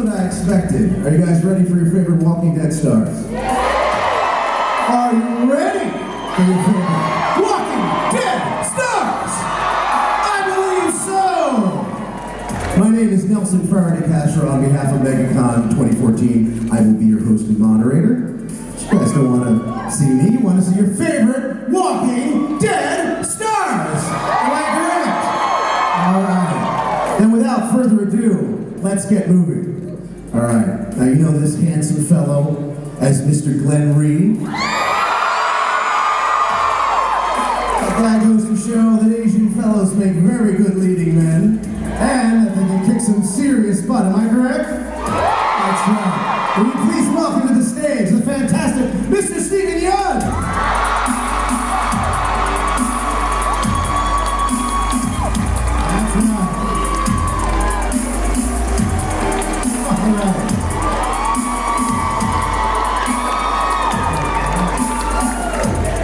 what I expected. Are you guys ready for your favorite Walking Dead stars? Are you ready for your favorite Walking Dead stars? I believe so! My name is Nelson Faraday Castro on behalf of MegaCon 2014. I will be your host and moderator. You guys don't want to see me, you want to see your favorite Walking Dead stars! Am I correct? Alright. Then without further ado, let's get moving. Alright. Now you know this handsome fellow as Mr. Glenn Reed. That goes to show that Asian fellows make very good leading men, and that they can kick some serious butt. Am I correct? That's right. Will you please welcome to the stage the fantastic Mr. Steven Yeun? That's right. All right.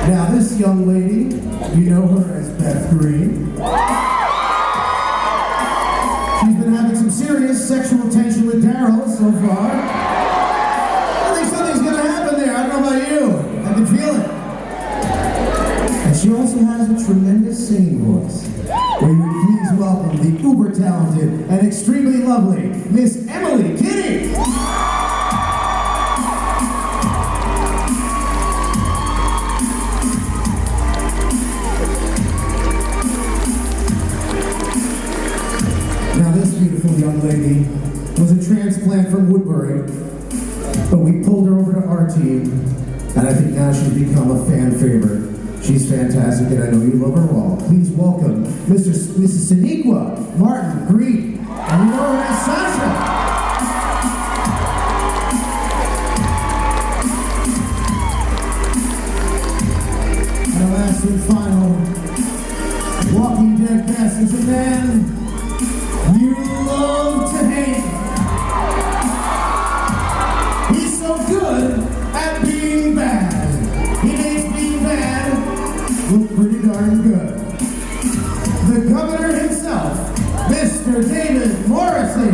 Now this young lady, you know her as Beth Green. She's been having some serious sexual tension with Daryl so far. I think something's gonna happen there. I don't know about you. I can feel it. And she also has a tremendous singing voice. Will you please welcome the uber talented and extremely lovely Miss Emily Kinney. Now this beautiful young lady was a transplant from Woodbury, but we pulled her over to our team, and I think now she's become a fan favorite. She's fantastic, and I know you love her all. Please welcome Mrs. Sonequa Martin-Green, and you know her as Sasha. And our last and final Walking Dead cast is a man you love to hate. He's so good at being bad. He makes being bad look pretty darn good. The governor himself, Mr. David Morrissey.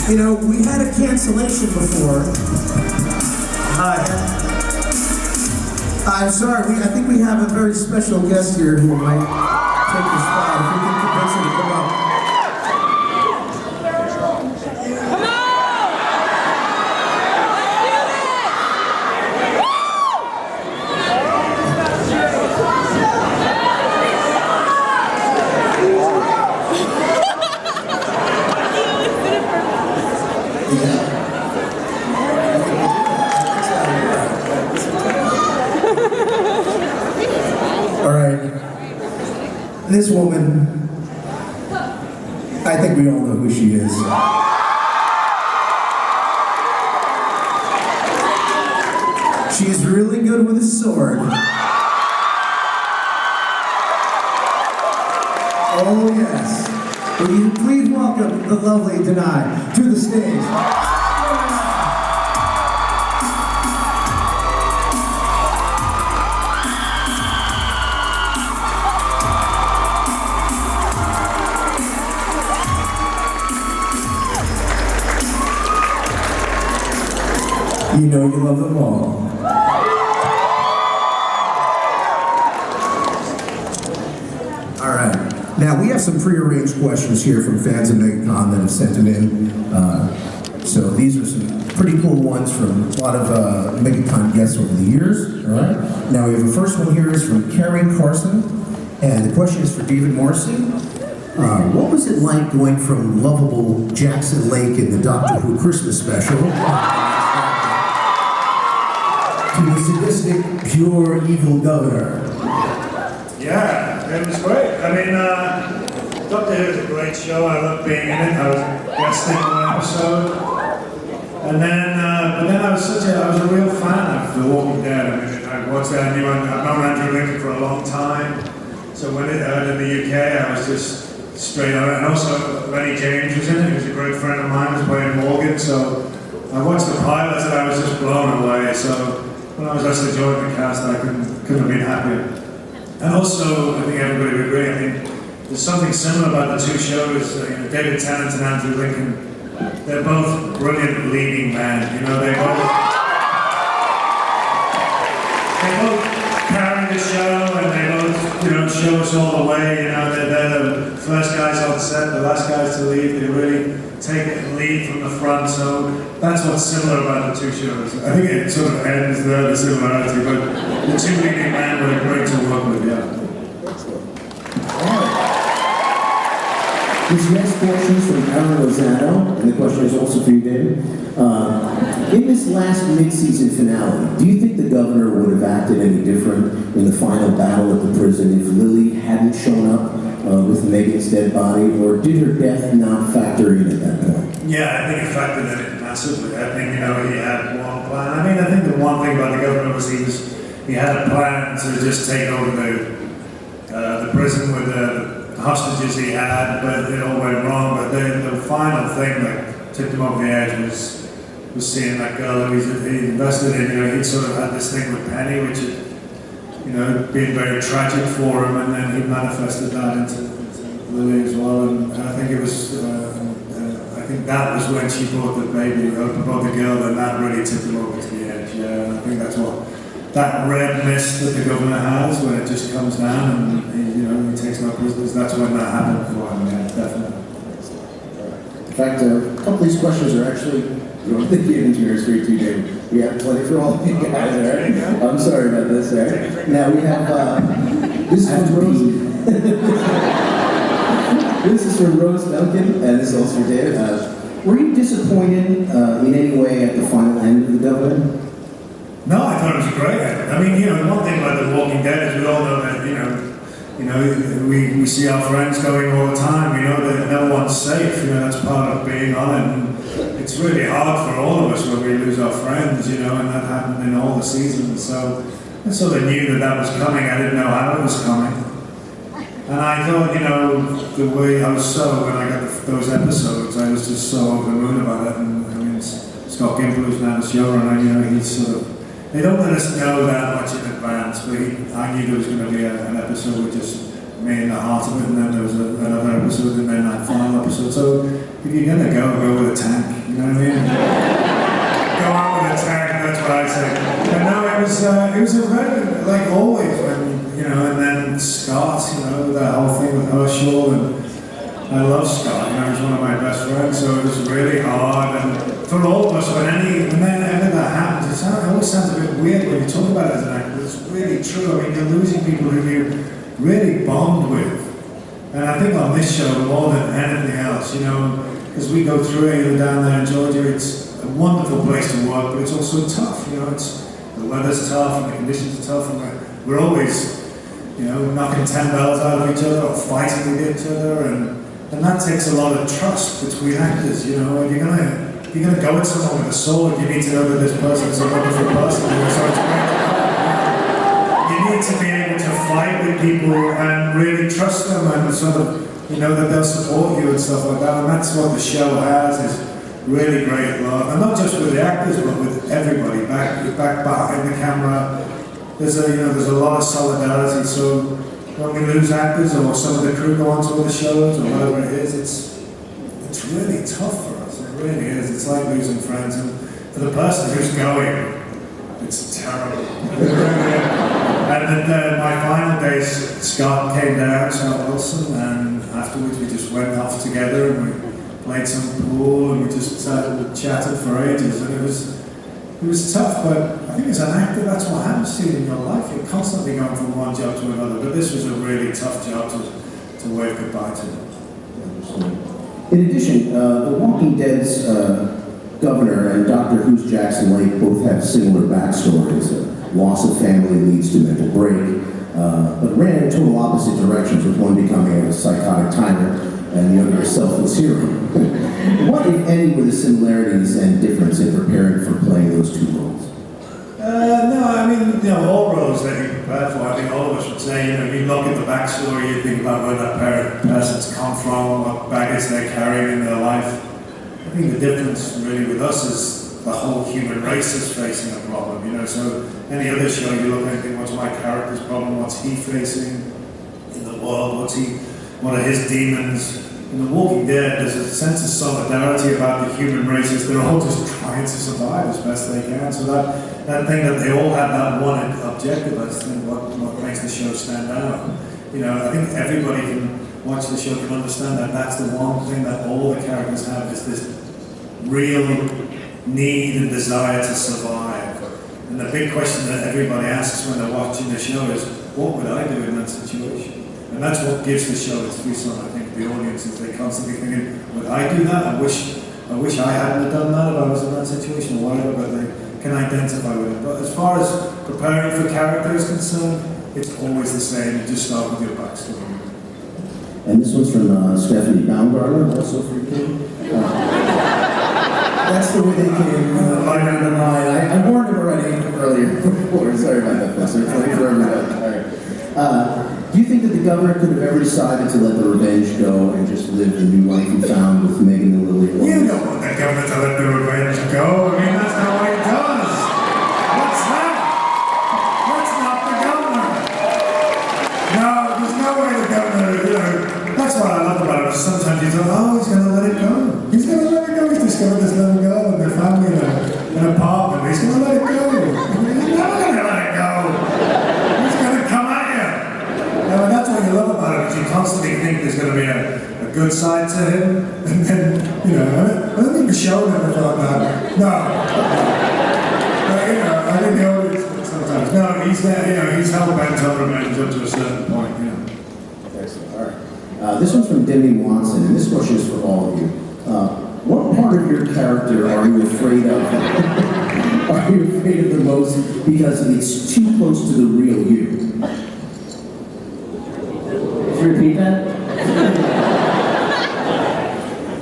You know, we had a cancellation before. I'm sorry, I think we have a very special guest here who might take the spot. If we can convince her to come up. This woman, I think we all know who she is. She's really good with a sword. Oh yes. Will you please welcome the lovely Danai to the stage. You know you love them all. All right. Now, we have some pre-arranged questions here from fans of MegaCon that have sent them in. So these are some pretty cool ones from a lot of MegaCon guests over the years. All right. Now, we have the first one here is from Carrie Carson. And the question is for David Morrissey. What was it like going from lovable Jackson Lake in the Doctor Who Christmas special to the sadistic, pure evil governor? Yeah, it was great. I mean, Doctor Who is a great show. I love being in it. I was guesting one episode. And then, but then I was a real fan of The Walking Dead. I mean, I watched that. I've known Andrew Lincoln for a long time. So when it aired in the UK, I was just straight on it. And also, Lenny James was in it. He was a great friend of mine. He was playing Morgan. So I watched the pilot and I was just blown away. So when I was actually joining the cast, I couldn't have been happier. And also, I think everybody would agree. I think there's something similar about the two shows. David Tennant and Andrew Lincoln. They're both brilliant leading men. They both carry the show, and they both, show us all the way. They're the first guys on set, the last guys to leave. They really take it and lead from the front. So that's what's similar about the two shows. I think it sort of ends there, the similarity, but the two leading men were great to work with. Yeah. This next question is from Aaron Lozano, and the question is also for you, David. In this last mid-season finale, do you think the governor would have acted any different in the final battle at the prison if Lily hadn't shown up with Megan's dead body, or did her death not factor in at that point? Yeah, I think it factored in massively. I think, he had one plan. I mean, I think the one thing about the governor was he had a plan to just take over the prison with the hostages he had, but it all went wrong. But the final thing that tipped him over the edge was seeing that girl who he invested in. He'd sort of had this thing with Penny, which had, been very tragic for him, and then he manifested that into Lily as well. And I think it was, I think that was when she brought the baby, brought the girl, and that really tipped him over to the edge. Yeah, and I think that's what. That red mist that the governor has when it just comes down and he takes no prisoners, that's when that happened for him, yeah, definitely. In fact, a couple of these questions are actually, the given to your straight to David. We have plenty for all of you guys there. I'm sorry about this there. Now we have, this is from Rose. This is from Rose Duncan, and this is also for David. Were you disappointed in any way at the final end of The Governor? No, I thought it was great. I mean, one thing about The Walking Dead is we all know that, we see our friends going all the time. We know that no one's safe. That's part of being on it. And it's really hard for all of us when we lose our friends, and that happened in all the seasons. So I sort of knew that was coming. I didn't know how it was coming. And I thought, the way I was when I got those episodes, I was just so over the moon about it. And I mean, Scott Gimple, who's now the showrunner, he's sort of. They don't let us know that much in advance, but I knew there was going to be an episode with just me in the heart of it, and then there was another episode, and then that final episode. So if you're going to go with a tank, you know what I mean? Go out with a tank, that's what I say. And no, it was a very, like always, when, and then Scott, that whole thing with Herschel, and I love Scott, he's one of my best friends, so it was really hard, and for all of us, when that happens, it always sounds a bit weird when you talk about it as an actor, but it's really true. I mean, you're losing people who you really bond with, and I think on this show, more than anything else, because we go through it, down there in Georgia, it's a wonderful place to work, but it's also tough, the weather's tough, and the conditions are tough, and we're always, knocking 10 bells out of each other, or fighting with each other, and that takes a lot of trust between actors, If you're gonna go with someone with a sword, you need to know that this person is a wonderful person. You need to be able to fight with people and really trust them and sort of, that they'll support you and stuff like that. And that's what the show has, is really great love. And not just with the actors, but with everybody back behind the camera. There's a lot of solidarity. So when we lose actors or some of the crew go on to other shows or whatever it is, it's really tough for us. It really is. It's like losing friends. And for the person who's going, it's terrible. And my final days, Scott came down, Scott Wilson, and afterwards we just went off together and we played some pool and we just chatted for ages. And it was tough, but I think as an actor, that's what happens to you in your life. You're constantly going from one job to another. But this was a really tough job to wave goodbye to. In addition, The Walking Dead's governor and Doctor Who's Jackson Lake both have similar backstories. Loss of family leads to mental break, but ran in total opposite directions, with one becoming a psychotic tyrant and the other a selfless hero. What, if any, were the similarities and difference in preparing for playing those two roles? No, I mean, all roles that you prepare for, I think all of us would say, you look at the backstory, you think about where that person's come from, what baggage they're carrying in their life. I think the difference really with us is the whole human race is facing a problem, so any other show you look at and think, what's my character's problem, what's he facing in the world, what are his demons? In The Walking Dead, there's a sense of solidarity about the human races. They're all just trying to survive as best they can. So that thing that they all have that one objective, I think what makes the show stand out. I think everybody can watch the show can understand that that's the one thing that all the characters have is this real need and desire to survive. And the big question that everybody asks when they're watching the show is, what would I do in that situation? And that's what gives the show its frisson, I think, the audience is they constantly thinking, would I do that? I wish I hadn't done that if I was in that situation or whatever, but they can identify with it. But as far as preparing for character is concerned, it's always the same. You just start with your backstory. And this one's from Stephanie Baumgartner, also for you. That's the way they came line on the line. I warned him already earlier. Sorry about that, Professor. Playing for everybody. All right. Do you think that the governor could have ever decided to let the revenge go and just live the new life he found with Megan and Lily? You don't want the governor to let the revenge go. I mean, that's not what he does. What's that? That's not the governor. No, there's no way the governor, that's what I love about it. Sometimes you think, he's going to let it go. He's going to let it go. He's discovered this little girl and their family in an apartment. He's going to let it go. He's never going to let it go. He's going to come at you. And that's what you love about it, is you constantly think there's going to be a good side to him, and then, I don't think Michonne ever thought that. No. But, I think the audience sometimes. No, he's there, he's hell-bent on revenge up to a certain point, Excellent, all right. This one's from Demi Watson, and this question is for all of you. What part of your character are you afraid of? Are you afraid of the most because it's too close to the real you? Repeat that?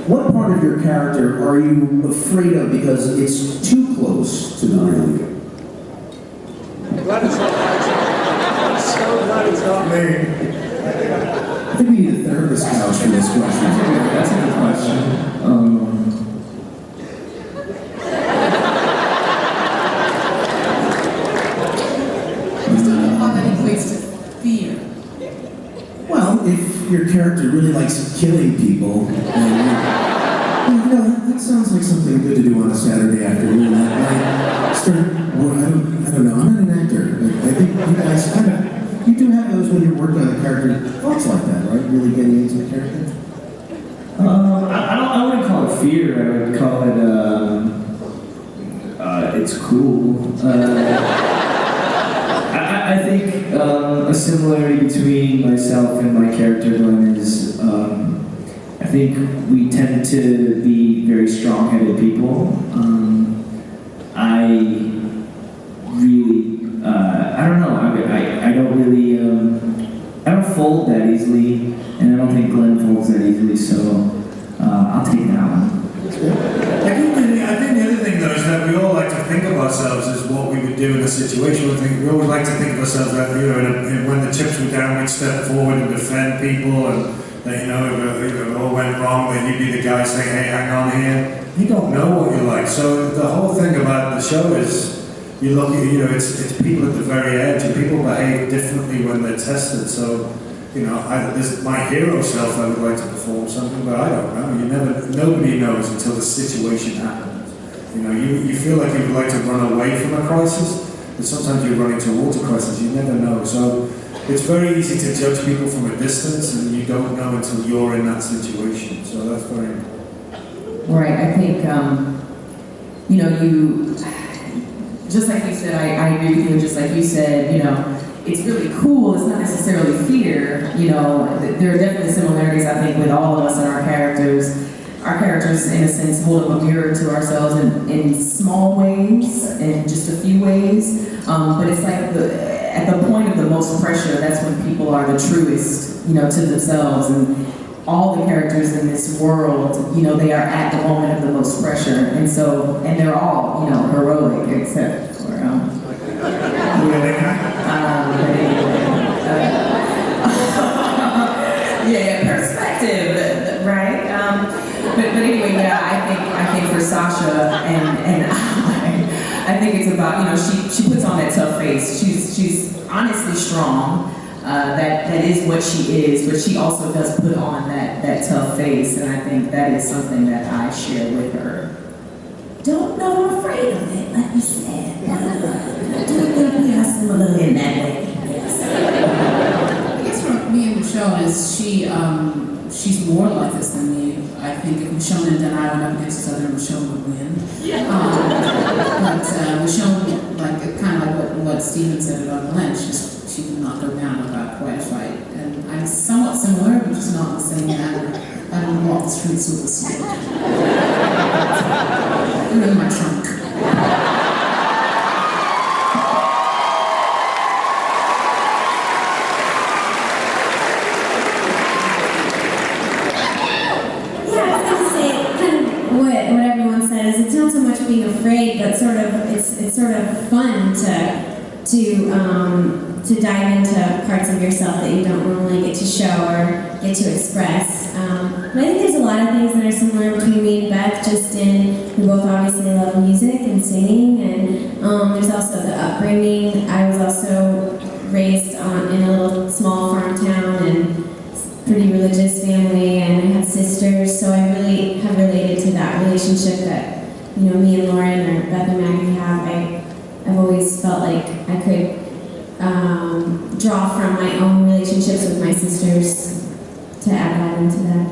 What part of your character are you afraid of because it's too close to the real you? Glad it's not so glad it's not me. I think we need a therapist couch for this question. That's a good question. Well, if your character really likes killing people, that sounds like something good to do on a Saturday afternoon. I don't know, I'm not an actor, but I think you guys you do have those when you're working on a character, thoughts like that, right? Really getting into the character? I wouldn't call it fear, I would call it, it's cool. I think a similarity between myself and my character, Glenn, is I think we tend to be very strong-headed people. I really, I don't know, I don't really, I don't fold that easily, and I don't think Glenn folds that easily, so I'll take that one. I think the other thing though is that we all like to think of ourselves as what we would do in a situation. We always like to think of ourselves that when the chips were down, we'd step forward and defend people, and that if it all went wrong, then you'd be the guy saying, "Hey, hang on here." You don't know what you're like. So the whole thing about the show is you look at it's people at the very edge, and people behave differently when they're tested. So. There's my hero self. I would like to perform something, but I don't know. Nobody knows until the situation happens. You feel like you would like to run away from a crisis, but sometimes you're running towards a crisis. You never know. So it's very easy to judge people from a distance, and you don't know until you're in that situation. So that's very important. Right. I think you just like you said. I agree with you. Just like you said, it's really cool. It's not necessarily fear, you know. There are definitely similarities, I think, with all of us and our characters. Our characters, in a sense, hold up a mirror to ourselves in small ways, in just a few ways. But it's like at the point of the most pressure, that's when people are the truest, you know, to themselves. And all the characters in this world, you know, they are at the moment of the most pressure. And so, and they're all, you know, heroic, except for, perspective, right? But anyway, yeah, I think for Sasha and I think it's about, you know, she puts on that tough face. She's honestly strong. That is what she is, but she also does put on that tough face, and I think that is something that I share with her. Don't know I'm afraid of it, like you said. We are similar in that way. Yes. I guess for me and Michonne is she's more like this than me. I think if Michonne and Danai went up against each other, Michonne would win. But Michonne, like kind of like what Steven said about Glenn, she would not go down without quite a fight. And I'm somewhat similar, but just not in the same manner. I don't walk the streets with a sword. Put it in my trunk. It's not so much being afraid, but it's sort of fun to dive into parts of yourself that you don't normally get to show or get to express. But I think there's a lot of things that are similar between me and Beth, just in we both obviously love music and singing, and there's also the upbringing. I was also raised in a little small farm town and pretty religious family, and I had sisters, so I really have related to that relationship that, you know, me and Lauren or Beth and Maggie have. I've always felt like I could draw from my own relationships with my sisters to add that into that.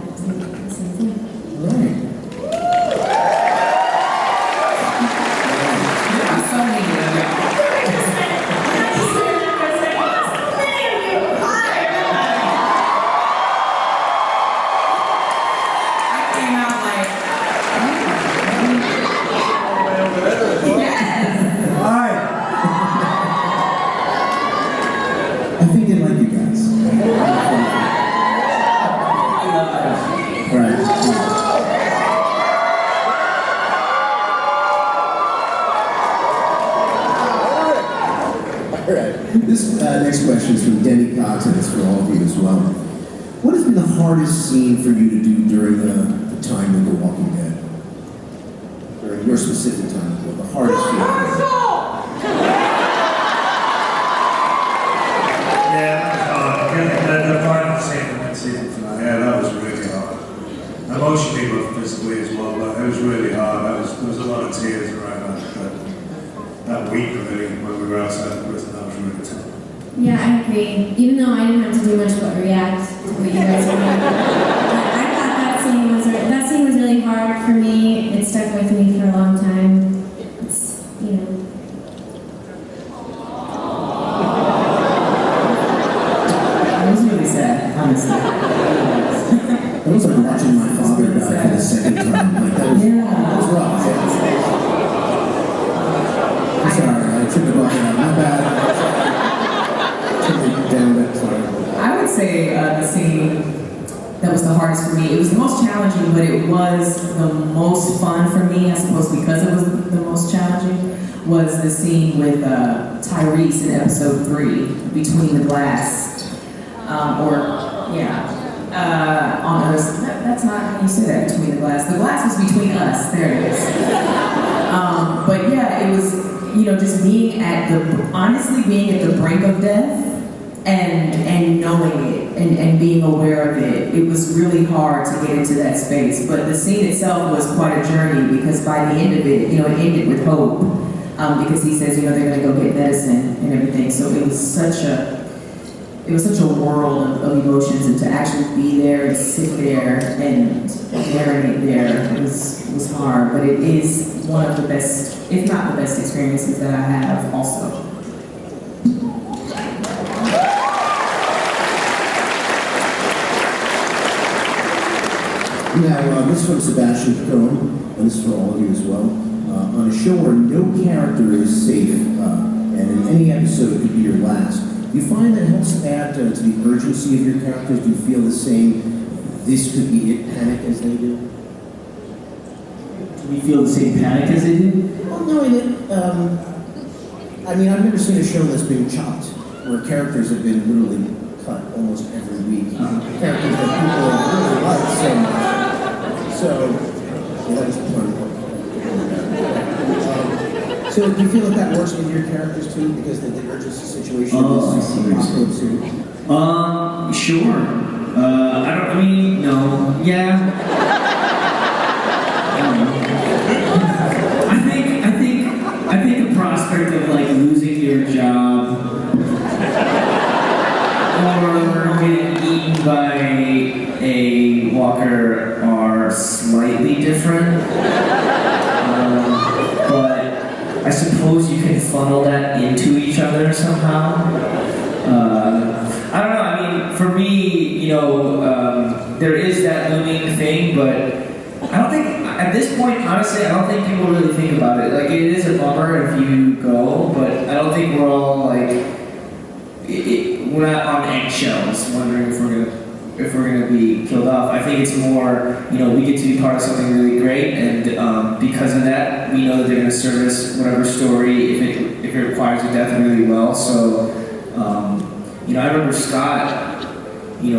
So, yeah. Right. I think they like you guys. Right. All right. This next question is from Denny Cox, and it's for all of you as well. What has been the hardest scene for you to do during the time of The Walking Dead? During your specific time, the hardest scene for you? The final scene in that season finale, yeah, that was really hard. Emotionally, but physically as well, but it was really hard. There was a lot of tears around that week, really, when we were outside the prison. That was really tough. Yeah, I agree. Even though I didn't have to do much but react to what you guys were doing. I thought that scene was really hard for me. It stuck with me for a long time. It's, you know. Honestly. That was like watching my father die for the second time. Like, that was rough. I'm sorry, I took the bucket out. My bad. Took it down that time. I would say the scene that was the hardest for me, it was the most challenging, but it was the most fun for me, I suppose because it was the most challenging, was the scene with Tyrese in episode 3, Between the Glass. On us. That's not how you say that, between the glass. The glass was between us. There it is. But yeah, it was, you know, just being at the brink of death and knowing it and being aware of it. It was really hard to get into that space. But the scene itself was quite a journey because by the end of it, you know, it ended with hope. Because he says, you know, they're going to go get medicine and everything. So it was such a world of emotions, and to actually be there and sit there and marinate there was hard, but it is one of the best, if not the best experiences that I have also. Now, this is from Sebastian Cohen, and this is for all of you as well. On a show where no character is safe, and in any episode could be your last, do you find that helps add to the urgency of your characters? Do you feel the same, this could be it panic as they do? Do we feel the same panic as they do? Well, knowing that, I mean, I've never seen a show that's been chopped, where characters have been literally cut almost every week. Characters that people have really liked so much. So, yeah, that was fun. So, do you feel that works with your characters too, because the urgency situation is sure. Yeah. I think the prospect of like losing your job or getting eaten by a walker are slightly different. But I suppose you can funnel that into each other somehow. I don't know, I mean, for me, there is that looming thing, but I don't think, at this point, honestly, I don't think people really think about it. Like, it is a bummer if you go, but I don't think we're all, like, we're not on eggshells wondering if we're gonna be killed off. I think it's more, we get to be part of something really great, and because of that, we know that they're gonna service whatever story, if it requires a death, really well. So, I remember Scott, he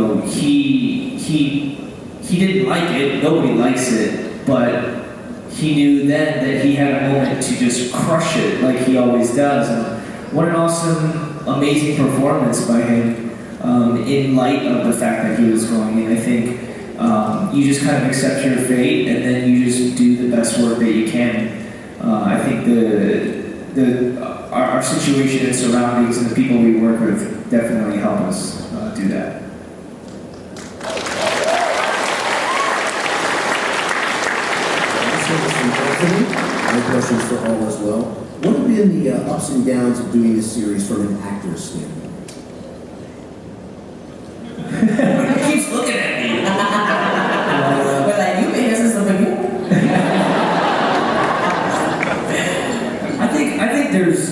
didn't like it, nobody likes it, but he knew then that he had a moment to just crush it like he always does. And what an awesome, amazing performance by him in light of the fact that he was going in. I think you just kind of accept your fate and then you just do the best work that you can. I think our situation and surroundings and the people we work with definitely help us do that. My questions for all as well. What have been the ups and downs of doing this series from an actor's standpoint? He keeps looking at me. But like, you made this is something good. I think there's,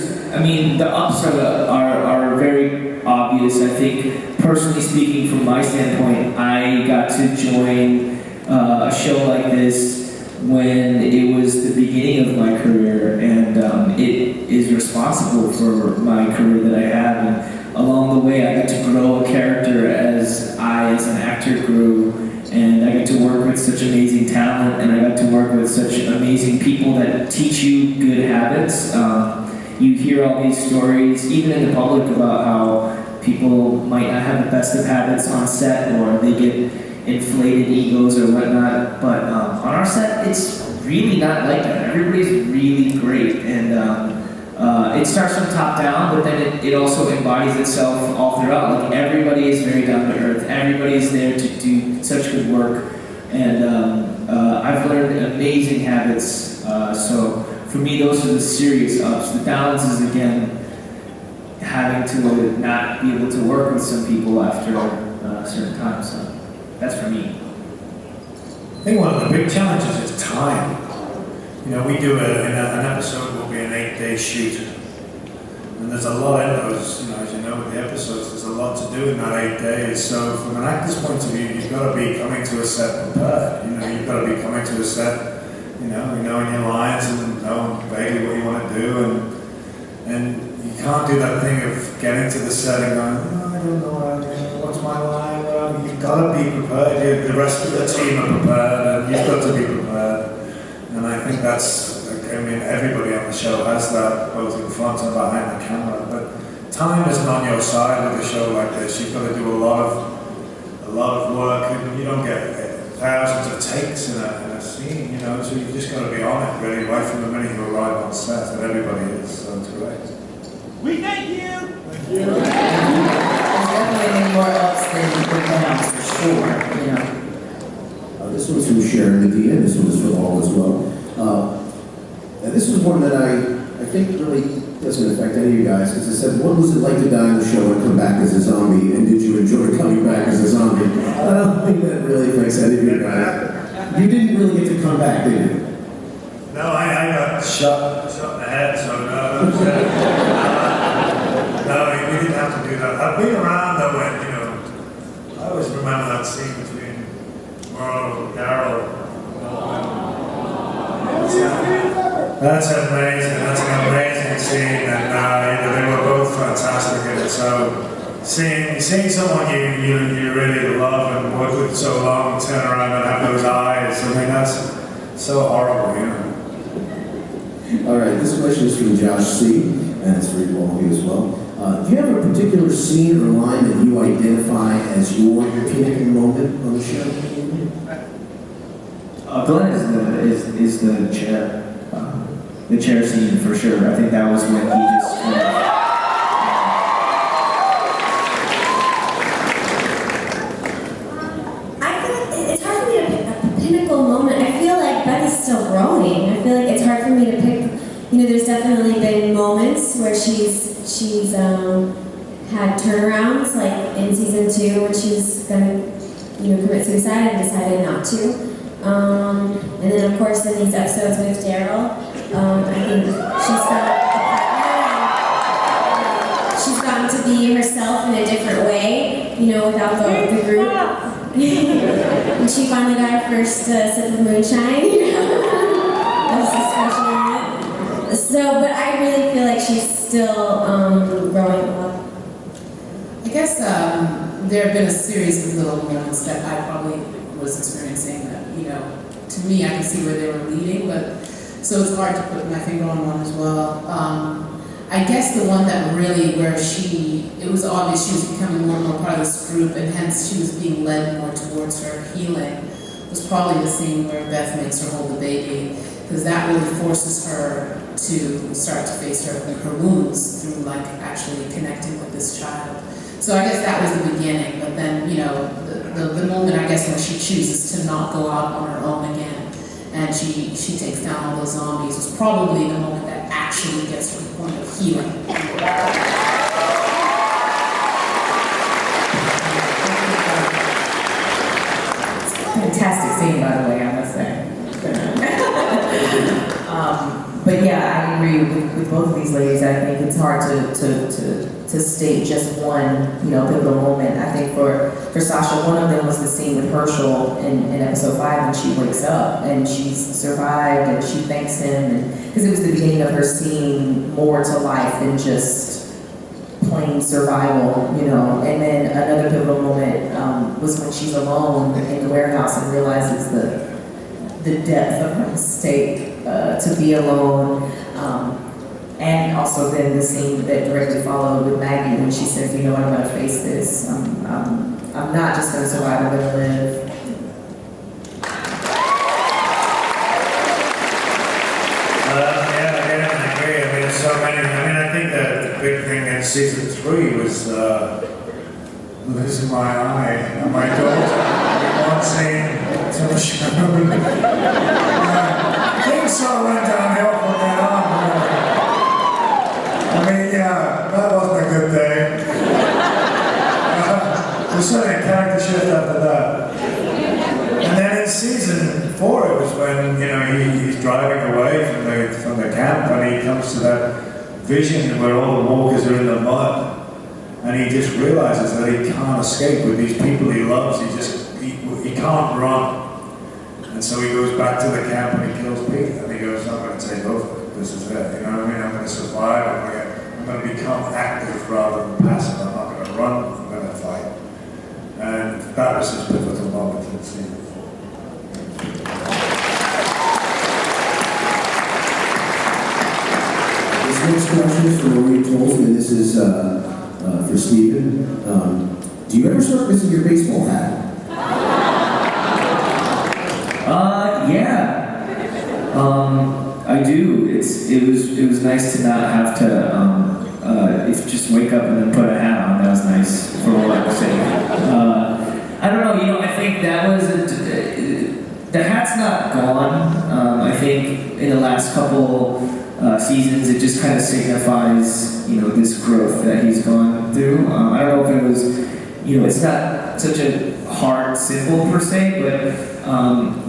the ups are very obvious. I think, personally speaking, from my standpoint, I got to join a show like this when it was the beginning of my career, and it is responsible for my career that I have. And along the way, I got to grow a character as an actor, grew, and I got to work with such amazing talent, and I got to work with such amazing people that teach you good habits. You hear all these stories, even in the public, about how people might not have the best of habits on set, or they get inflated egos or whatnot, but on our set, it's really not like that. Everybody's really great, and it starts from top down, but then it also embodies itself all throughout. Like, everybody is very down to earth, everybody's there to do such good work, and I've learned amazing habits, so for me, those are the serious ups. The downs is, again, having to not be able to work with some people after a certain time, so that's for me. I think one of the big challenges is time. We do an episode will be an 8-day shoot. And there's a lot in those, as you know with the episodes, there's a lot to do in that 8 days. So from an actor's point of view, you've got to be coming to a set prepared. You've got to be coming to a set, knowing your lines and knowing vaguely what you want to do. And you can't do that thing of getting to the set and going, I don't know what's my line. Well, you've got to be prepared. The rest of the team are prepared, and you've got to be prepared. And I think everybody on the show has that, both in front and behind the camera. But time isn't on your side with a show like this. You've got to do a lot of work, and you don't get thousands of takes in a scene. So you've just got to be on it, really, right from the minute you arrive on set. And everybody is, so it's great. We thank you. Thank you. There's definitely more ups than downs, for sure. This one's from Sharon Medina, and this one is for all as well. And this was one that I think really doesn't affect any of you guys, because it said, what was it like to die on the show and come back as a zombie, and did you enjoy coming back as a zombie? I don't think that really affects any of you guys. You didn't really get to come back, did you? No, I got shot in the head, so no. No, we didn't have to do that. I've been around though, and I always remember that scene between Merle and Carol. That's amazing. That's an amazing scene, and they were both fantastic in it. So seeing someone you really love and work with so long turn around and have those eyes, I mean that's so horrible, All right, this question is from Josh C, and it's for you all of you as well. Do you have a particular scene or line that you identify as your pinnacle moment on the show? Glenn is the chair scene for sure. I think that was when he just kind of, I feel like it's hard for me to pick a pinnacle moment. I feel like Beth is still growing. I feel like it's hard for me to pick. There's definitely been moments where she's had turnarounds, like in season 2 when she's gonna commit suicide and decided not to. And then of course in these episodes with Daryl, I think she's found a partner. She's gotten to be herself in a different way, without the group. And she finally got her first sip of moonshine, That was a special moment. But I really feel like she's still growing up. I guess there have been a series of little moments that I probably was experiencing that, to me I can see where they were leading, but so it's hard to put my finger on one as well. I guess the one that really, where it was obvious she was becoming more and more part of this group, and hence she was being led more towards her healing, was probably the scene where Beth makes her hold the baby, because that really forces her to start to face her wounds through actually connecting with this child. So I guess that was the beginning, but then, the moment I guess when she chooses to not go out on her own again, and she takes down all those zombies, was probably the moment that actually gets to the point of healing. Fantastic scene, by the way, I must say. But yeah, I agree with both of these ladies. I think it's hard to state just one, pivotal moment. I think for Sasha, one of them was the scene with Herschel in episode 5 when she wakes up and she's survived and she thanks him, because it was the beginning of her seeing more to life than just plain survival, And then another pivotal moment was when she's alone in the warehouse and realizes the depth of her mistake to be alone. And also then the scene that directly followed with Maggie when she says, I'm going to face this. I'm not just going to survive, I'm going to live. Yeah, I agree. I mean, there's so many. I think that the big thing in season 3 was losing my eye and my daughter. One scene to Michonne. Things sort of went downhill from then on. That wasn't a good day. There's certainly a character shift after that. And then in season 4, it was when he's driving away from the camp, and he comes to that vision where all the walkers are in the mud, and he just realizes that he can't escape with these people he loves. He can't run, and so he goes back to the camp and he kills Pete, and he goes, I'm going to take over. This is it. I'm going to survive. I'm going to become active rather than passive. I'm not going to run. I'm going to fight. And that was his pivotal moment in season 4. This next question is from Marie Tolson, and this is for Steven. Do you ever start missing your baseball hat? Yeah. I do. It was nice to not have to just wake up and then put a hat on. That was nice for what sake. I don't know. I think that was the hat's not gone. I think in the last couple seasons, it just kind of signifies this growth that he's gone through. I don't know if it was it's not such a hard symbol per se, but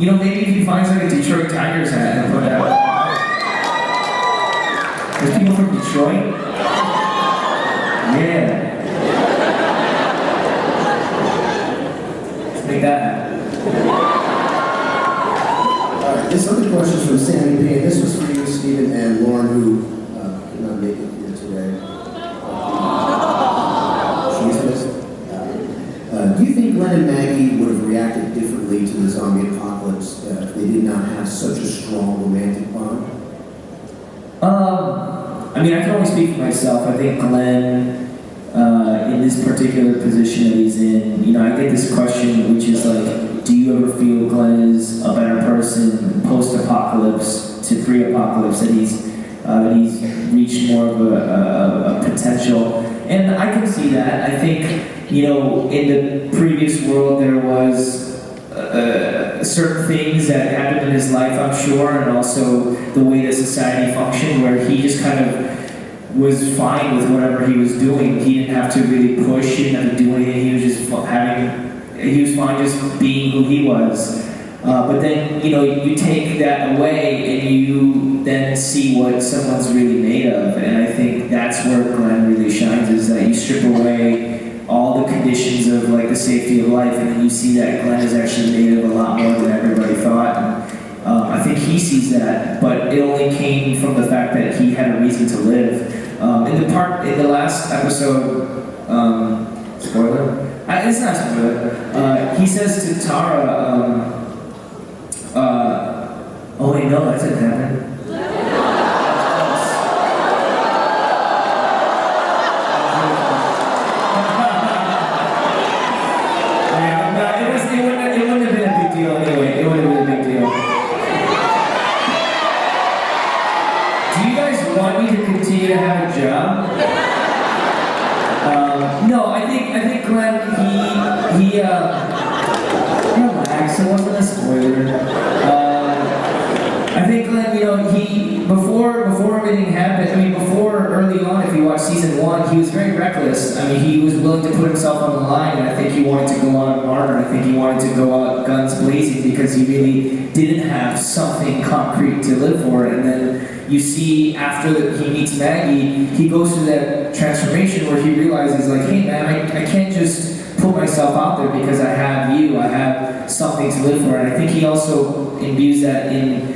you know, maybe if he finds like a Detroit Tigers hat and put out. There's people from Detroit? Yeah. Let's make that happen. All right, this other question is from Sammy Payne. This was for you, Steven, and Lauren, who could not make it here today. She's missed. Do you think Glenn and Maggie would have reacted differently to the zombie apocalypse if they did not have such a strong romantic bond? I mean, I can only speak for myself. I think Glenn, in this particular position that he's in, you know, I get this question, which is like, do you ever feel Glenn is a better person post-apocalypse to pre-apocalypse, that he's reached more of a potential? And I can see that. I think, you know, in the previous world there was certain things that happened in his life, I'm sure, and also the way that society functioned, where he just kind of was fine with whatever he was doing. He didn't have to really push, he didn't have to do anything, he was just he was fine just being who he was. But then, you know, you take that away and you then see what someone's really made of, and I think that's where Glenn really shines, is that you strip away all the conditions of like the safety of life, and then you see that Glenn is actually made of a lot more than everybody thought. And I think he sees that, but it only came from the fact that he had a reason to live. In the last episode, spoiler? It's not spoiler. He says to Tara, oh wait, no, that didn't happen. To have a job? No, I think Glenn, he relax, it wasn't a spoiler. I think Glenn, you know, he, before everything happened, I mean, before early on, if you watch season 1, he was very reckless. I mean, he was willing to put himself on the line, and I think he wanted to go out and martyr. I think he wanted to go out guns blazing because he really didn't have something concrete to live for. And then you see, after he meets Maggie, he goes through that transformation where he realizes, like, hey man, I can't just put myself out there because I have you, I have something to live for. And I think he also imbues that in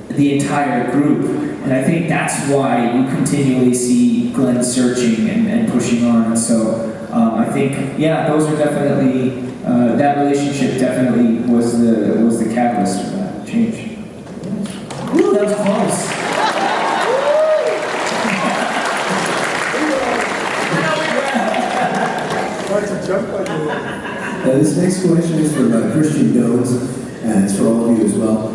the entire group. And I think that's why you continually see Glenn searching and pushing on. And so I think, yeah, those are definitely, that relationship definitely was the catalyst for that change. Ooh, that was close. This next question is from Christian Jones, and it's for all of you as well.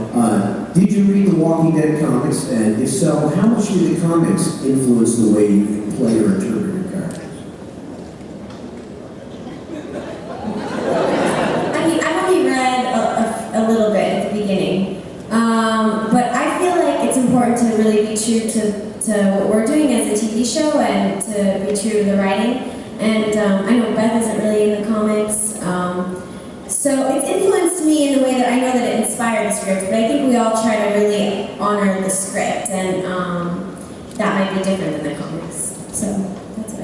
Did you read the Walking Dead comics? And if so, how much did the comics influence the way you play or interpret your characters? I mean, I've only read a little bit at the beginning, but I feel like it's important to really be true to what we're doing as a TV show and to be true to the writing. And I know Beth isn't really in the comics, so it's influenced me in the way that I know that it inspired the script, but I think we all try to really honor the script, and that might be different than the comics. So that's what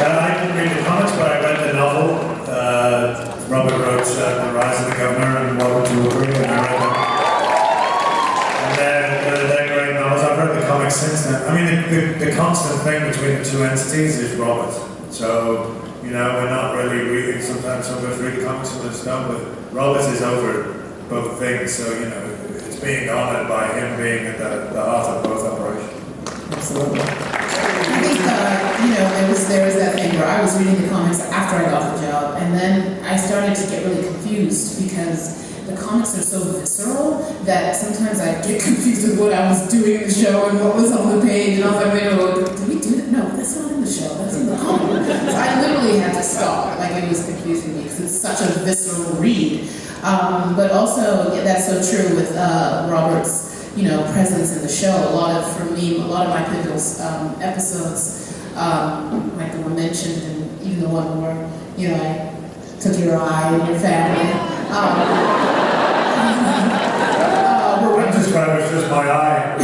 I didn't read the comics, but I read the novel. Robert wrote The Rise of the Governor and Welcome to Woodbury, and I read them. They're great novels. I've read the comics since then. I mean, the constant thing between the two entities is Robert. So, you know, we're not really reading, sometimes some of us read comics and other stuff, but Robert is over both things. So, you know, it's being honored by him being at the heart of both operations. Absolutely. I think, you know, there was that thing where I was reading the comics after I got the job, and then I started to get really confused because the comics are so visceral that sometimes I get confused with what I was doing in the show and what was on the page, and I was like, wait, did we do that? No, that's not in the show, that's in the comic. So I literally had to stop, like it was confusing me because it's such a visceral read. But also, yeah, that's so true with Robert's, you know, presence in the show. For me, a lot of my pivotal episodes like the one mentioned, and even the one where, you know, I took your eye and your family. I'm just glad it was just my eye.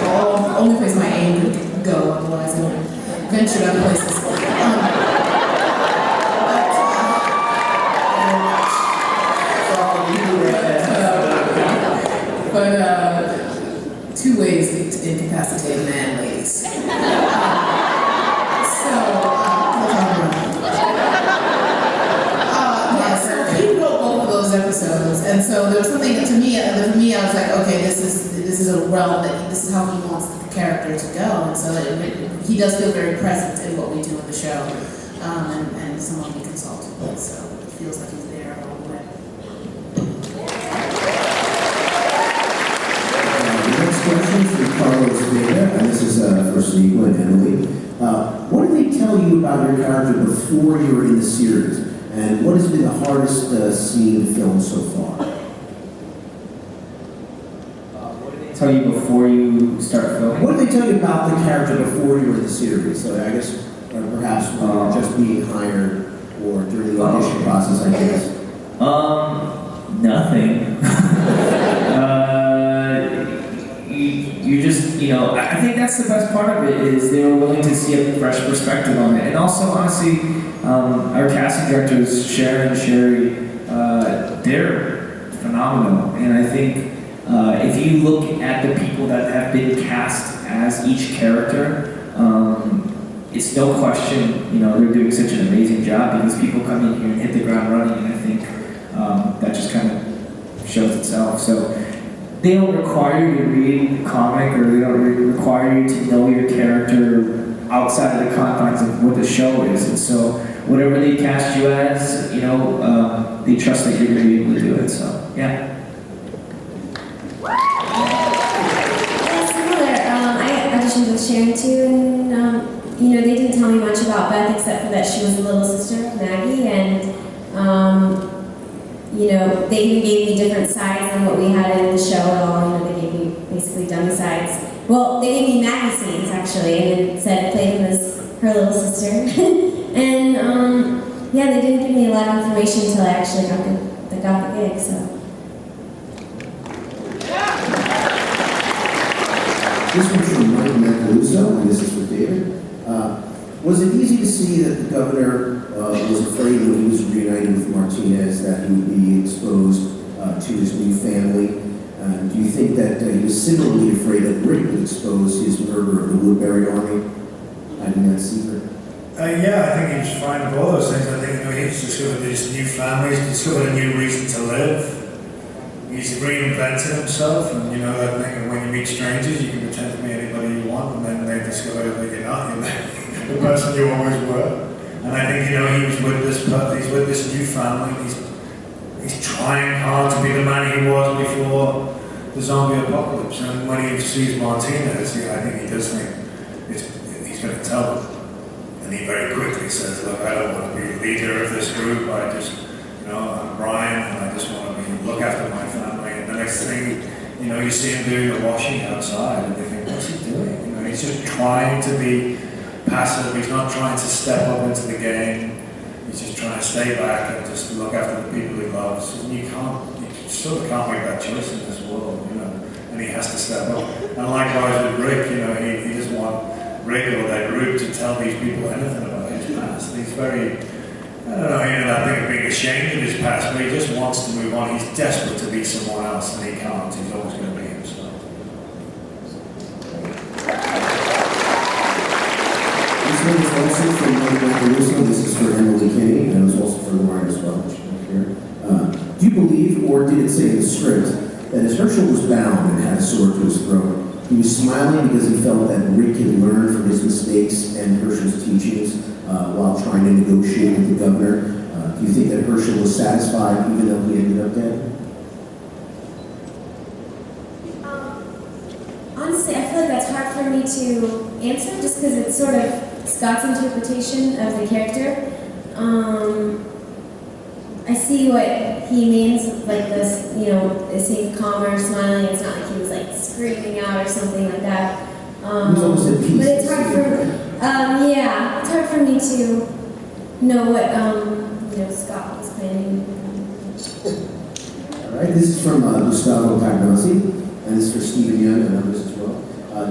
The only place my aim could go, otherwise I would have ventured other places. But two ways to incapacitate a man, ladies. So, he wrote both of those episodes, and so there was something that to me, I was like, okay, this is a realm that this is how he wants the character to go, and so he does feel very present in what we do in the show, and someone we consulted with, so it feels like he's there all the way. The next question is from Carlos Vega, and this is for Sonequa and Emily. What did they tell you about your character before you were in the series? And what has been the hardest scene to film so far? What did they tell you before you start filming? What did they tell you about the character before you were in the series? So I guess perhaps just being hired or during the audition process, I guess. Nothing. You just, you know, I think that's the best part of it, is they were willing to see a fresh perspective on it. And also, honestly, our casting directors, Sharon and Sherry, they're phenomenal. And I think if you look at the people that have been cast as each character, it's no question, you know, they're doing such an amazing job, because people come in here and hit the ground running, and I think that just kind of shows itself. So they don't require you to read a comic, or they don't require you to know your character outside of the confines of what the show is. And so whatever they cast you as, you know, they trust that you're going to be able to do it. So, yeah. Similar. I auditioned with Sharon too, and you know, they didn't tell me much about Beth except for that she was a little sister of Maggie, and you know, they even gave me different sides than what we had in the show at all. You know, they gave me basically dummy sides. Well, they gave me Maggie scenes actually, and it said play them as her little sister. And yeah, they didn't give me a lot of information until I actually got the gig. So. This one's from Mike Macaluso, and this is for David. Was it easy to see that the governor was afraid when he was reunited with Martinez that he would be exposed to his new family? Do you think that he was similarly afraid that Rick would expose his murder of the Woodbury Army? Hiding that secret? Yeah, I think he was fine with all those things. I think, you know, he's discovered this new family, he's discovered a new reason to live. He's reinvented himself, and you know that thing of when you meet strangers, you can pretend to be anybody you want, and then they discover that you're not, the person you always were. And I think, you know, he's with this new family, he's trying hard to be the man he was before the zombie apocalypse. And when he sees Martinez, I think he does think he's going to tell them. And he very quickly says, look, I don't want to be the leader of this group, I just, you know, I'm Brian, and I just want to look after my family. And the next thing, you know, you see him doing the washing outside, and you think, what's he doing? You know, he's just trying to be passive, he's not trying to step up into the game, he's just trying to stay back and just look after the people he loves. And you sort of can't make that choice in this world, you know, and he has to step up. And likewise with Rick, you know, he doesn't want Rick or that group to tell these people anything about his past. He's very, I don't know, you know, that thing of being ashamed of his past, but he just wants to move on. He's desperate to be someone else, and he can't. He's always going to be himself. This one is also from Mike Macaluso. This is for Emily Kinney, and it was also for Lauren as well. Here. Do you believe, or did it say in the script, that as Herschel was bound and had a sword to his throat, he was smiling because he felt that Rick had learned from his mistakes and Herschel's teachings while trying to negotiate with the governor? Do you think that Herschel was satisfied even though he ended up dead? Honestly, I feel like that's hard for me to answer just because it's sort of Scott's interpretation of the character. I see what he means, like this, you know, it seemed calmer, smiling. It's not like he was like screaming out or something like that. I He's almost at peace. But it's hard for, yeah, it's hard for me to know what, Scott was planning. All right, this is from Gustavo Pagnozzi, and this is for Steven Yeun and others as well.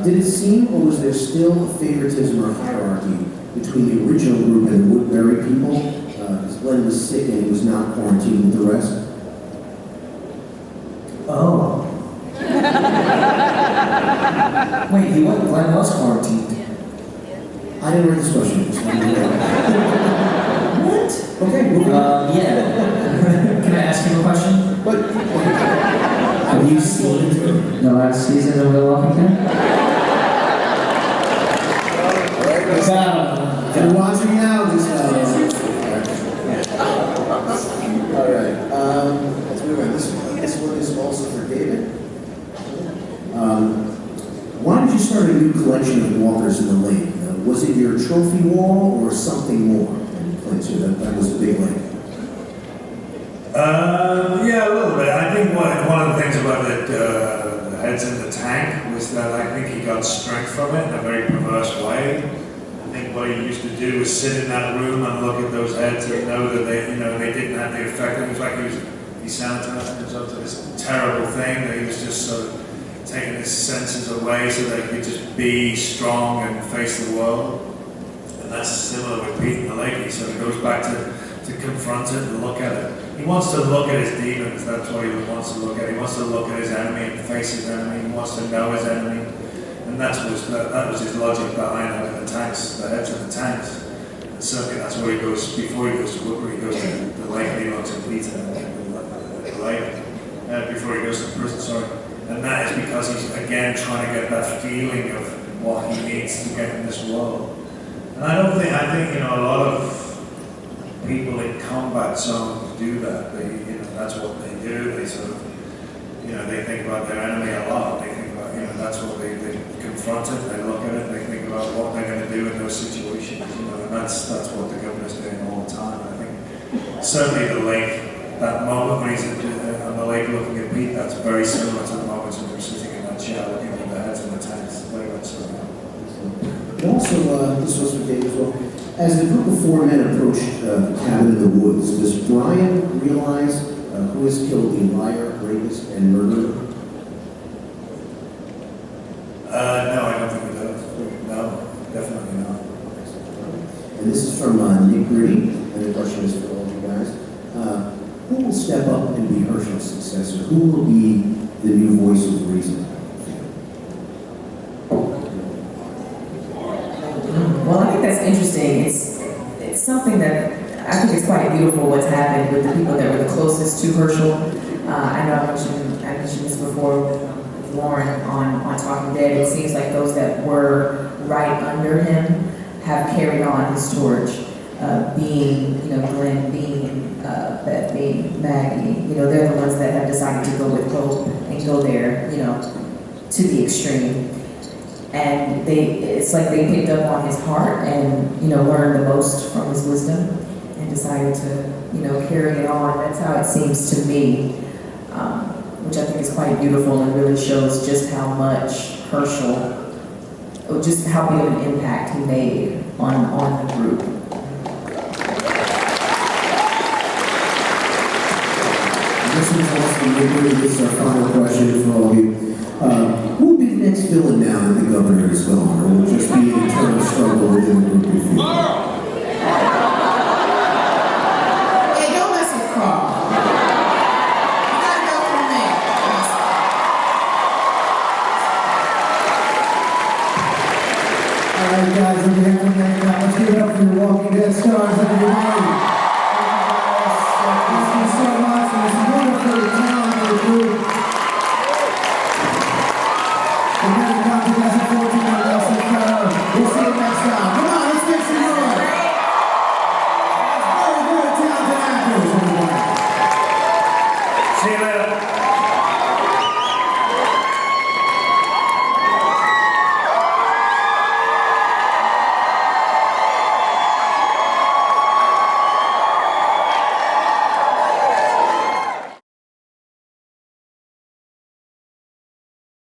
Did it seem, or was there still a favoritism or hierarchy between the original group and the Woodbury people? Because Glenn was sick and he was not quarantined with the rest. Oh. Wait, Glenn was quarantined. I didn't read this question. What? Okay, moving on. Yeah. Can I ask you a question? But have you seen The last season of The Walking Dead? if you're watching now, this all right. Let's move on. This one is also for David. Why did you start a new collection of walkers in the lake? Was it your trophy wall or something more? That was a big lake. Yeah, a little bit. I think one of the things about the heads in the tank was that I think he got strength from it in a very perverse way. I think what he used to do was sit in that room and look at those heads and know that they didn't have the effect. It was like he sanitized himself to this terrible thing that he was just sort of taking his senses away so that he could just be strong and face the world. And that's similar with Pete and the lady. So he goes back to confront it and look at it. He wants to look at his demons. That's what he wants to look at. He wants to look at his enemy and face his enemy. He wants to know his enemy. And that was his logic behind having the tanks, the heads of the tanks. And certainly that's where he goes, before he goes to Woodbury, he goes to the lake and he looks at Peter and the lake, before he goes to prison, sorry. And that is because he's again trying to get that feeling of what he needs to get in this world. And I think a lot of people in combat zones do that. That's what they do. They sort of, they think about their enemy a lot. They think about, that's what they confront it, they look at it, they think about what they're going to do in those situations, and that's what the governor's doing all the time. I think certainly the lake, that moment when he's on the lake looking at Pete, that's very similar to the moments when we're sitting in that chair looking at the heads in the tanks. Very much so. And also, this was for Dave as well. As the group of four men approached the cabin in the woods, does Brian realize who has killed the liar, rapist, and murderer? No, I don't think he does. No, definitely not. And this is from Nick Gritty, and the question is for all of you guys. Who will step up and be Herschel's successor? Who will be the new voice of reason? Well, I think that's interesting. It's something that I think it's quite beautiful what's happened with the people that were the closest to Herschel. I know I mentioned this before with Lauren on Talking Dead. It seems like those that were right under him have carried on his torch. Being, Glenn, being Beth, being Maggie, they're the ones that have decided to go with hope and go there, to the extreme. And it's like they picked up on his heart and, learned the most from his wisdom and decided to, carry it on. That's how it seems to me, which I think is quite beautiful and really shows just how much Herschel, just how big of an impact he made on the group. This is also this is our final question for all of you. Who will be the next villain now that the governor is gone, or will it just be an eternal struggle within the group? Hey, don't mess with Carl. You gotta go through me. All right, guys, on behalf of MegaCon, let's give it up for your Walking Dead stars, everybody.